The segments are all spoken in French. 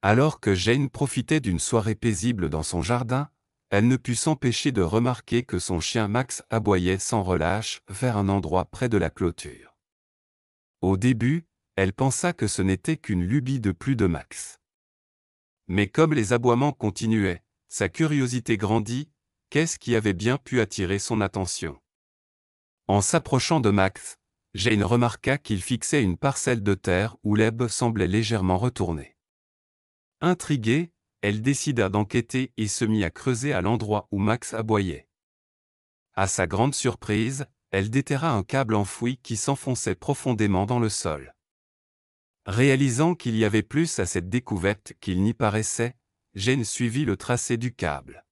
Alors que Jane profitait d'une soirée paisible dans son jardin, elle ne put s'empêcher de remarquer que son chien Max aboyait sans relâche vers un endroit près de la clôture. Au début, elle pensa que ce n'était qu'une lubie de plus de Max. Mais comme les aboiements continuaient, sa curiosité grandit. Qu'est-ce qui avait bien pu attirer son attention? En s'approchant de Max, Jane remarqua qu'il fixait une parcelle de terre où l'herbe semblait légèrement retournée. Intriguée, elle décida d'enquêter et se mit à creuser à l'endroit où Max aboyait. À sa grande surprise, elle déterra un câble enfoui qui s'enfonçait profondément dans le sol. Réalisant qu'il y avait plus à cette découverte qu'il n'y paraissait, Jane suivit le tracé du câble.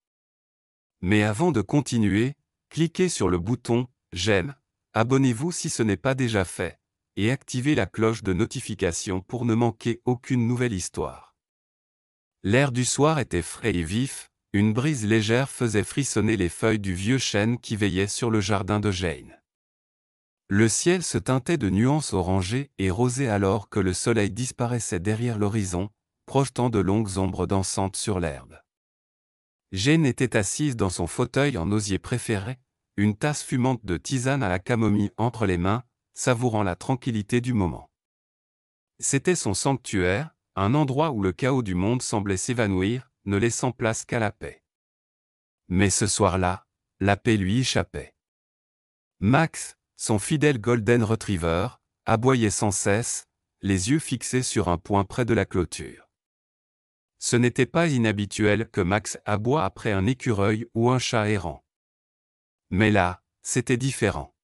Mais avant de continuer, cliquez sur le bouton « J'aime », abonnez-vous si ce n'est pas déjà fait, et activez la cloche de notification pour ne manquer aucune nouvelle histoire. L'air du soir était frais et vif, une brise légère faisait frissonner les feuilles du vieux chêne qui veillait sur le jardin de Jane. Le ciel se teintait de nuances orangées et rosées alors que le soleil disparaissait derrière l'horizon, projetant de longues ombres dansantes sur l'herbe. Jane était assise dans son fauteuil en osier préféré, une tasse fumante de tisane à la camomille entre les mains, savourant la tranquillité du moment. C'était son sanctuaire, un endroit où le chaos du monde semblait s'évanouir, ne laissant place qu'à la paix. Mais ce soir-là, la paix lui échappait. Max, son fidèle Golden Retriever, aboyait sans cesse, les yeux fixés sur un point près de la clôture. Ce n'était pas inhabituel que Max aboie après un écureuil ou un chat errant. Mais là, c'était différent.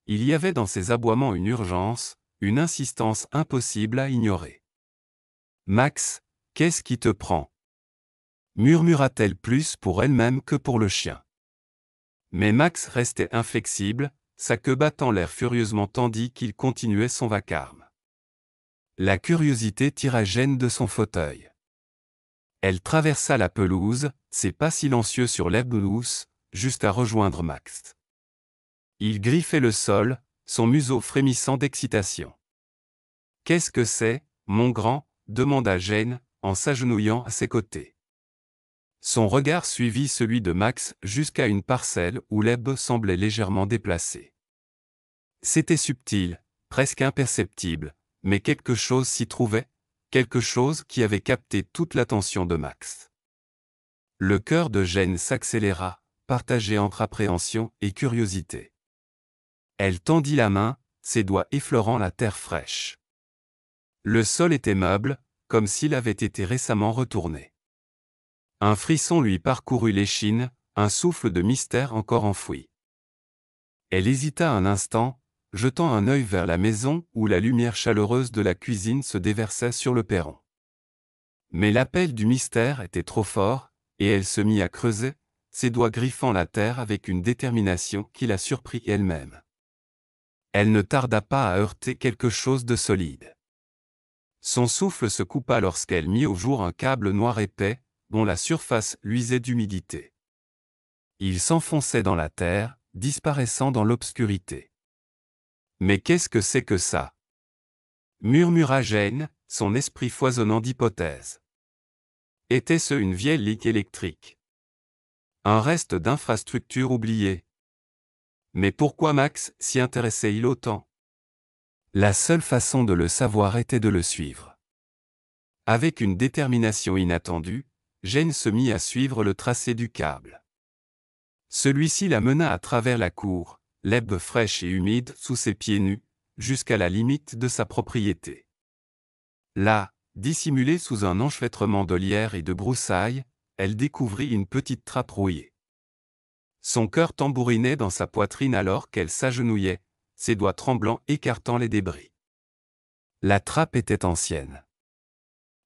Il y avait dans ces aboiements une urgence, une insistance impossible à ignorer. « Max, qu'est-ce qui te prend ?» murmura-t-elle plus pour elle-même que pour le chien. Mais Max restait inflexible, sa queue battant l'air furieusement tandis qu'il continuait son vacarme. La curiosité tira Jane de son fauteuil. Elle traversa la pelouse, ses pas silencieux sur l'herbe douce, jusqu'à rejoindre Max. Il griffait le sol, son museau frémissant d'excitation. « Qu'est-ce que c'est, mon grand ?» demanda Jane, en s'agenouillant à ses côtés. Son regard suivit celui de Max jusqu'à une parcelle où l'herbe semblait légèrement déplacée. C'était subtil, presque imperceptible, mais quelque chose s'y trouvait, quelque chose qui avait capté toute l'attention de Max. Le cœur de Jane s'accéléra, partagé entre appréhension et curiosité. Elle tendit la main, ses doigts effleurant la terre fraîche. Le sol était meuble, comme s'il avait été récemment retourné. Un frisson lui parcourut l'échine, un souffle de mystère encore enfoui. Elle hésita un instant, jetant un œil vers la maison où la lumière chaleureuse de la cuisine se déversait sur le perron. Mais l'appel du mystère était trop fort, et elle se mit à creuser, ses doigts griffant la terre avec une détermination qui la surprit elle-même. Elle ne tarda pas à heurter quelque chose de solide. Son souffle se coupa lorsqu'elle mit au jour un câble noir épais, dont la surface luisait d'humidité. Il s'enfonçait dans la terre, disparaissant dans l'obscurité. « Mais qu'est-ce que c'est que ça ?» murmura Jane, son esprit foisonnant d'hypothèses. Était-ce une vieille ligue électrique? Un reste d'infrastructure oubliée? Mais pourquoi Max s'y intéressait-il autant? La seule façon de le savoir était de le suivre. Avec une détermination inattendue, Jane se mit à suivre le tracé du câble. Celui-ci la mena à travers la cour, l'herbe fraîche et humide sous ses pieds nus, jusqu'à la limite de sa propriété. Là, dissimulée sous un enchevêtrement de lierre et de broussailles, elle découvrit une petite trappe rouillée. Son cœur tambourinait dans sa poitrine alors qu'elle s'agenouillait, ses doigts tremblants écartant les débris. La trappe était ancienne.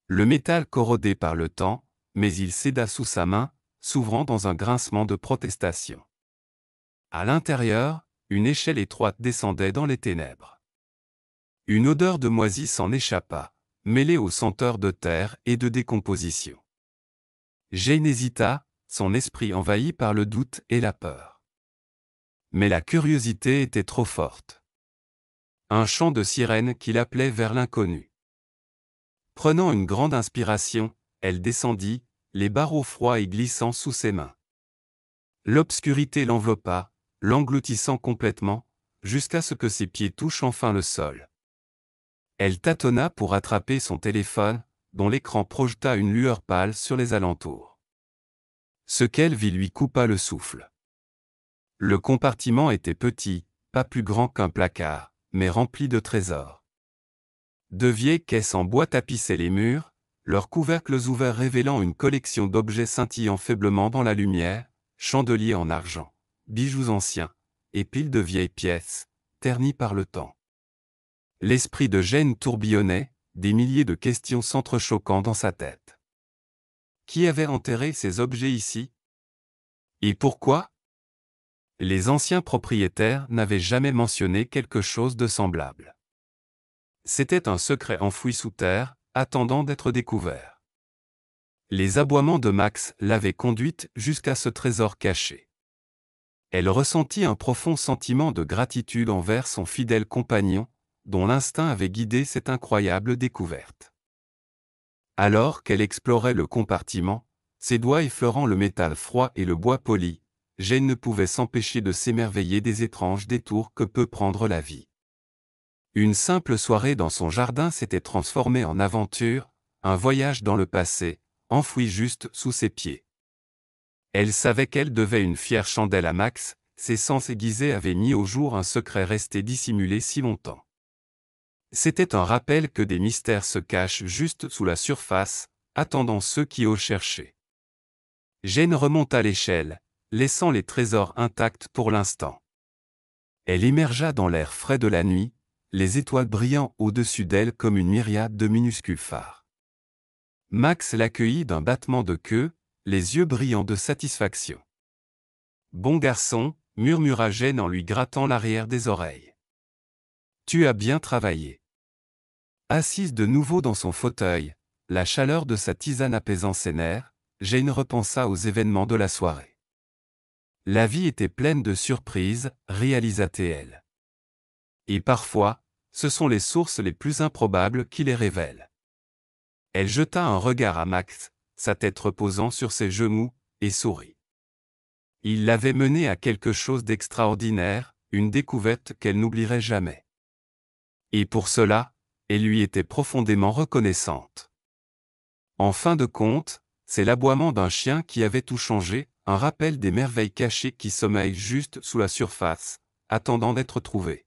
Le métal corrodé par le temps, mais il céda sous sa main, s'ouvrant dans un grincement de protestation. À l'intérieur, une échelle étroite descendait dans les ténèbres. Une odeur de moisi s'en échappa, mêlée aux senteurs de terre et de décomposition. Jane hésita, son esprit envahi par le doute et la peur. Mais la curiosité était trop forte. Un chant de sirène qui l'appelait vers l'inconnu. Prenant une grande inspiration, elle descendit, les barreaux froids et glissant sous ses mains. L'obscurité l'enveloppa, l'engloutissant complètement, jusqu'à ce que ses pieds touchent enfin le sol. Elle tâtonna pour attraper son téléphone, dont l'écran projeta une lueur pâle sur les alentours. Ce qu'elle vit lui coupa le souffle. Le compartiment était petit, pas plus grand qu'un placard, mais rempli de trésors. De vieilles caisses en bois tapissaient les murs, leurs couvercles ouverts révélant une collection d'objets scintillant faiblement dans la lumière, chandeliers en argent, bijoux anciens, et piles de vieilles pièces, ternies par le temps. L'esprit de Jane tourbillonnait, des milliers de questions s'entrechoquant dans sa tête. Qui avait enterré ces objets ici? Et pourquoi? Les anciens propriétaires n'avaient jamais mentionné quelque chose de semblable. C'était un secret enfoui sous terre, attendant d'être découvert. Les aboiements de Max l'avaient conduite jusqu'à ce trésor caché. Elle ressentit un profond sentiment de gratitude envers son fidèle compagnon, dont l'instinct avait guidé cette incroyable découverte. Alors qu'elle explorait le compartiment, ses doigts effleurant le métal froid et le bois poli, Jane ne pouvait s'empêcher de s'émerveiller des étranges détours que peut prendre la vie. Une simple soirée dans son jardin s'était transformée en aventure, un voyage dans le passé, enfoui juste sous ses pieds. Elle savait qu'elle devait une fière chandelle à Max, ses sens aiguisés avaient mis au jour un secret resté dissimulé si longtemps. C'était un rappel que des mystères se cachent juste sous la surface, attendant ceux qui osent chercher. Jane remonta l'échelle, laissant les trésors intacts pour l'instant. Elle émergea dans l'air frais de la nuit, les étoiles brillant au-dessus d'elle comme une myriade de minuscules phares. Max l'accueillit d'un battement de queue, les yeux brillants de satisfaction. « Bon garçon », murmura Jane en lui grattant l'arrière des oreilles. « Tu as bien travaillé. » Assise de nouveau dans son fauteuil, la chaleur de sa tisane apaisant ses nerfs, Jane repensa aux événements de la soirée. La vie était pleine de surprises, réalisa-t-elle. Et parfois, ce sont les sources les plus improbables qui les révèlent. Elle jeta un regard à Max, sa tête reposant sur ses genoux, et sourit. Il l'avait menée à quelque chose d'extraordinaire, une découverte qu'elle n'oublierait jamais. Et pour cela, elle lui était profondément reconnaissante. En fin de compte, c'est l'aboiement d'un chien qui avait tout changé, un rappel des merveilles cachées qui sommeillent juste sous la surface, attendant d'être trouvées.